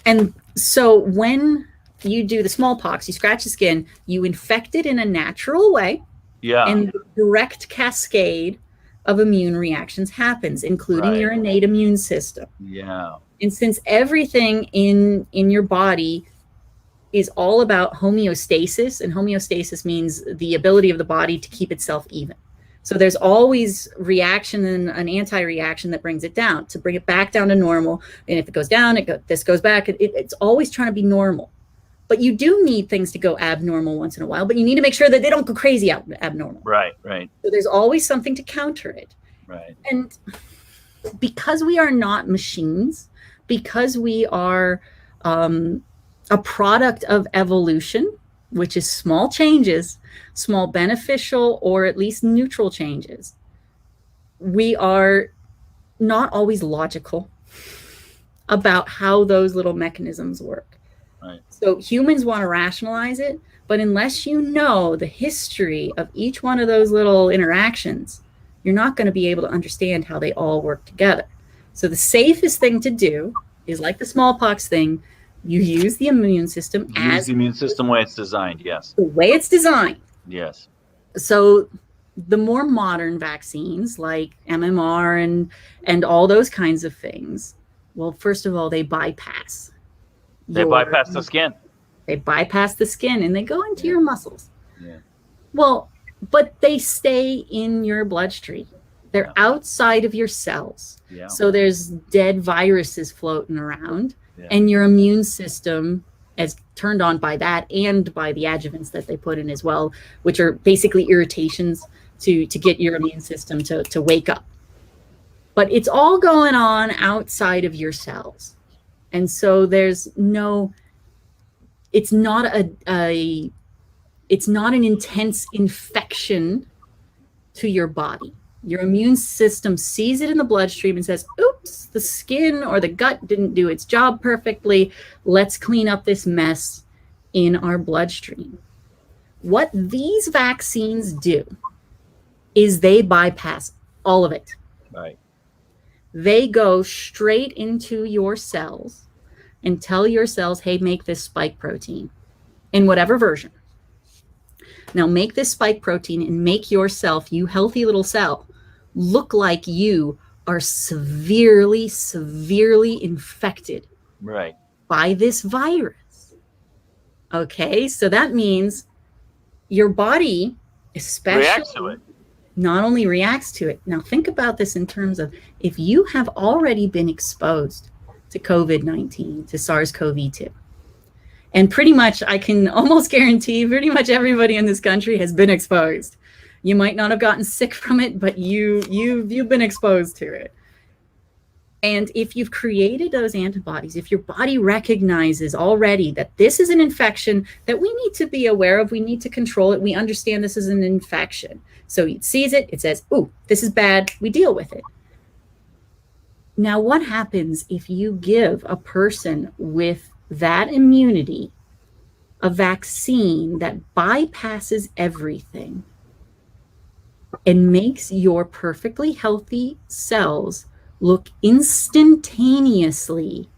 And so when you do the smallpox, you scratch the skin, you infect it in a natural way. Yeah. And the direct cascade of immune reactions happens, including your innate immune system. Yeah. And since everything in your body is all about homeostasis, and homeostasis means the ability of the body to keep itself even. So there's always reaction and an anti-reaction that brings it down, to bring it back down to normal. And if it goes down, this goes back. It's always trying to be normal. But you do need things to go abnormal once in a while, but you need to make sure that they don't go crazy abnormal. Right. So there's always something to counter it. Right. And because we are not machines, because we are a product of evolution, which is small changes, small beneficial or at least neutral changes, we are not always logical about how those little mechanisms work. Right. So humans want to rationalize it, but unless you know the history of each one of those little interactions, you're not going to be able to understand how they all work together. So the safest thing to do is, like the smallpox thing, you use the immune system use the immune system the way it's designed. Yes. The way it's designed. Yes. So the more modern vaccines like MMR and all those kinds of things, well, first of all, they bypass. They bypass the skin. They bypass the skin and they go into your muscles. Yeah. Well, but they stay in your bloodstream. They're outside of your cells. Yeah. So there's dead viruses floating around. Yeah. And your immune system is turned on by that and by the adjuvants that they put in as well, which are basically irritations to get your immune system to wake up. But it's all going on outside of your cells. And so there's no, it's not it's not an intense infection to your body. Your immune system sees it in the bloodstream and says, oops, the skin or the gut didn't do its job perfectly. Let's clean up this mess in our bloodstream. What these vaccines do is they bypass all of it. Right. They go straight into your cells and tell your cells, hey, make this spike protein in whatever version. Now make this spike protein and make yourself, you healthy little cell, look like you are severely, severely infected by this virus. Okay, so that means your body especially reacts to it. Not only reacts to it. Now think about this in terms of, if you have already been exposed to COVID-19, to SARS-CoV-2, and pretty much I can almost guarantee pretty much everybody in this country has been exposed. You might not have gotten sick from it, but you've been exposed to it. And if you've created those antibodies, if your body recognizes already that this is an infection that we need to be aware of, we need to control it, we understand this is an infection. So it sees it, it says, ooh, this is bad, we deal with it. Now, what happens if you give a person with that immunity a vaccine that bypasses everything and makes your perfectly healthy cells look instantaneously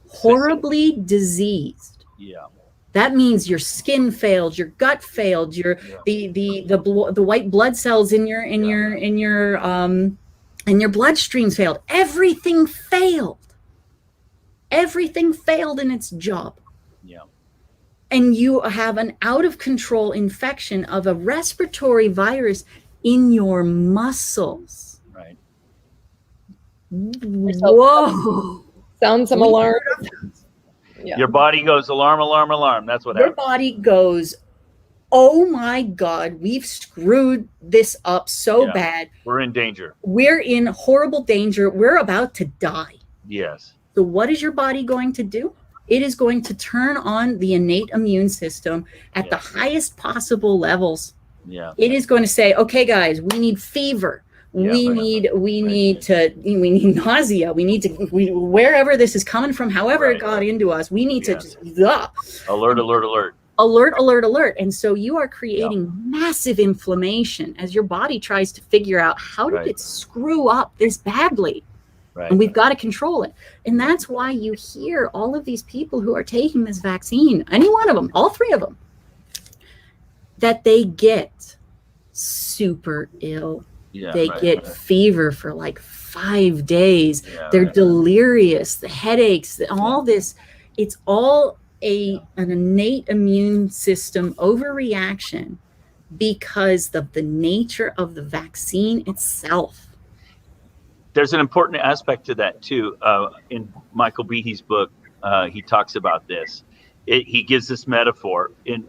horribly diseased? Yeah. That means your skin failed, your gut failed, your the white blood cells in your bloodstreams failed. Everything failed. Everything failed in its job. Yeah. And you have an out of control infection of a respiratory virus in your muscles. Right. Whoa. Sound some alarm. Yeah. Your body goes alarm, alarm, alarm. That's what happens. Your body goes, oh my God, we've screwed this up so bad. We're in danger. We're in horrible danger. We're about to die. Yes. So what is your body going to do? It is going to turn on the innate immune system at the highest possible levels. Yeah. It is going to say, okay, guys, we need fever. We need nausea. We need to, wherever this is coming from, however it got into us, we need to just, alert, alert, alert. Alert, alert, alert. And so you are creating massive inflammation as your body tries to figure out, how did it screw up this badly? Right. And we've got to control it. And that's why you hear all of these people who are taking this vaccine, any one of them, all three of them, that they get super ill. Yeah, they get fever for like 5 days. Yeah, They're delirious, the headaches, all this. It's all an innate immune system overreaction because of the nature of the vaccine itself. There's an important aspect to that too. In Michael Behe's book, he talks about this. He gives this metaphor in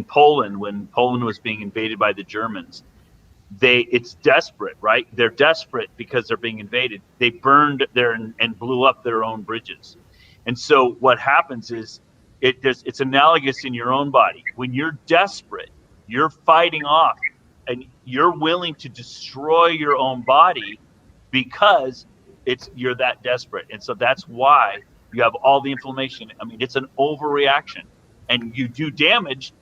Poland, when Poland was being invaded by the Germans. It's desperate, right? They're desperate because they're being invaded. They burned and blew up their own bridges. And so what happens is it's analogous in your own body. When you're desperate, you're fighting off and you're willing to destroy your own body because you're that desperate. And so that's why you have all the inflammation. I mean, it's an overreaction, and you do damage.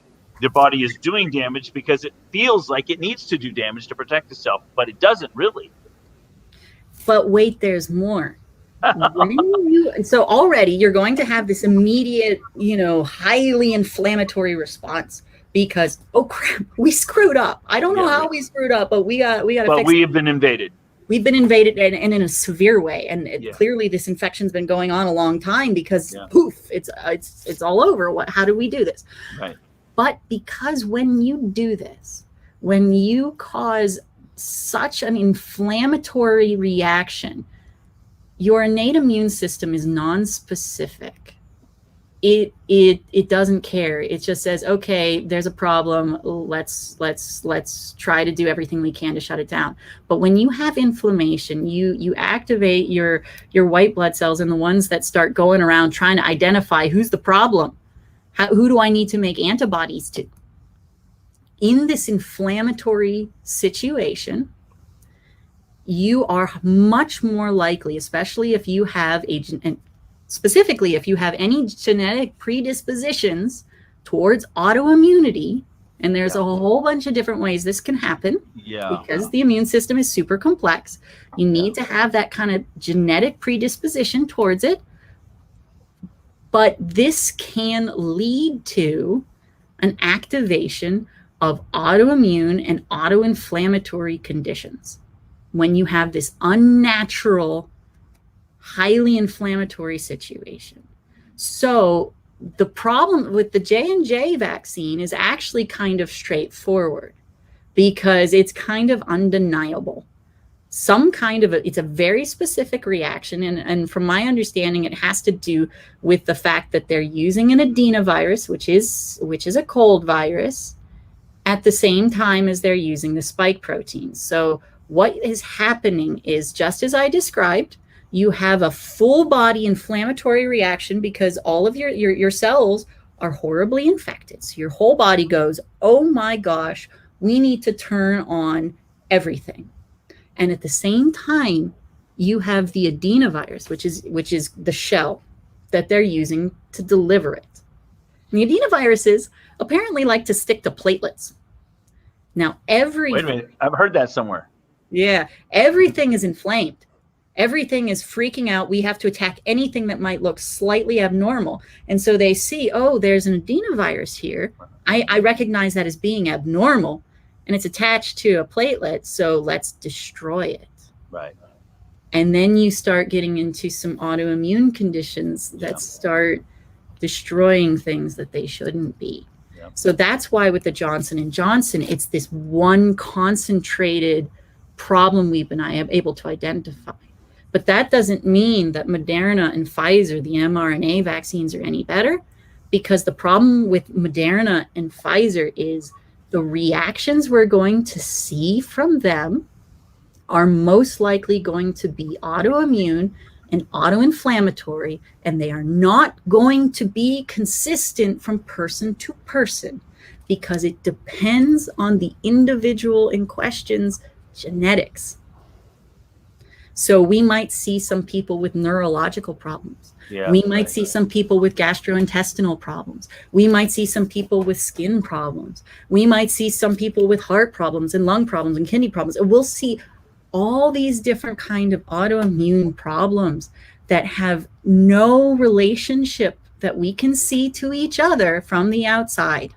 The body is doing damage because it feels like it needs to do damage to protect itself, but it doesn't really. But wait, there's more. So already you're going to have this immediate, highly inflammatory response because, oh crap, we screwed up. I don't know how we screwed up, but we got to fix it. But we have been invaded. We've been invaded, and in a severe way. And clearly this infection's been going on a long time because poof, it's all over. How do we do this? Right. But because when you do this, when you cause such an inflammatory reaction, your innate immune system is non-specific. It doesn't care. It just says, okay, there's a problem. Let's try to do everything we can to shut it down. But when you have inflammation, you activate your white blood cells, and the ones that start going around trying to identify who's the problem. Who do I need to make antibodies to? In this inflammatory situation, you are much more likely, especially if you have and specifically if you have any genetic predispositions towards autoimmunity, and there's a whole bunch of different ways this can happen because the immune system is super complex. You need to have that kind of genetic predisposition towards it. But this can lead to an activation of autoimmune and autoinflammatory conditions when you have this unnatural, highly inflammatory situation. So the problem with the J&J vaccine is actually kind of straightforward because it's kind of undeniable. It's a very specific reaction. And from my understanding, it has to do with the fact that they're using an adenovirus, which is a cold virus, at the same time as they're using the spike proteins. So what is happening is, just as I described, you have a full body inflammatory reaction because all of your cells are horribly infected. So your whole body goes, oh my gosh, we need to turn on everything. And at the same time, you have the adenovirus, which is the shell that they're using to deliver it. And the adenoviruses apparently like to stick to platelets. Now, wait a minute, I've heard that somewhere. Yeah, everything is inflamed. Everything is freaking out. We have to attack anything that might look slightly abnormal. And so they see, oh, there's an adenovirus here. I recognize that as being abnormal. And it's attached to a platelet, so let's destroy it. Right. And then you start getting into some autoimmune conditions that start destroying things that they shouldn't be. Yep. So that's why with the Johnson & Johnson, it's this one concentrated problem we've been able to identify. But that doesn't mean that Moderna and Pfizer, the mRNA vaccines, are any better, because the problem with Moderna and Pfizer is the reactions we're going to see from them are most likely going to be autoimmune and autoinflammatory, and they are not going to be consistent from person to person because it depends on the individual in question's genetics. So we might see some people with neurological problems. We might see some people with gastrointestinal problems. We might see some people with skin problems. We might see some people with heart problems and lung problems and kidney problems. And we'll see all these different kind of autoimmune problems that have no relationship that we can see to each other from the outside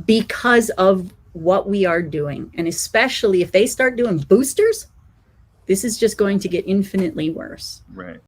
because of what we are doing. And especially if they start doing boosters, this is just going to get infinitely worse. Right.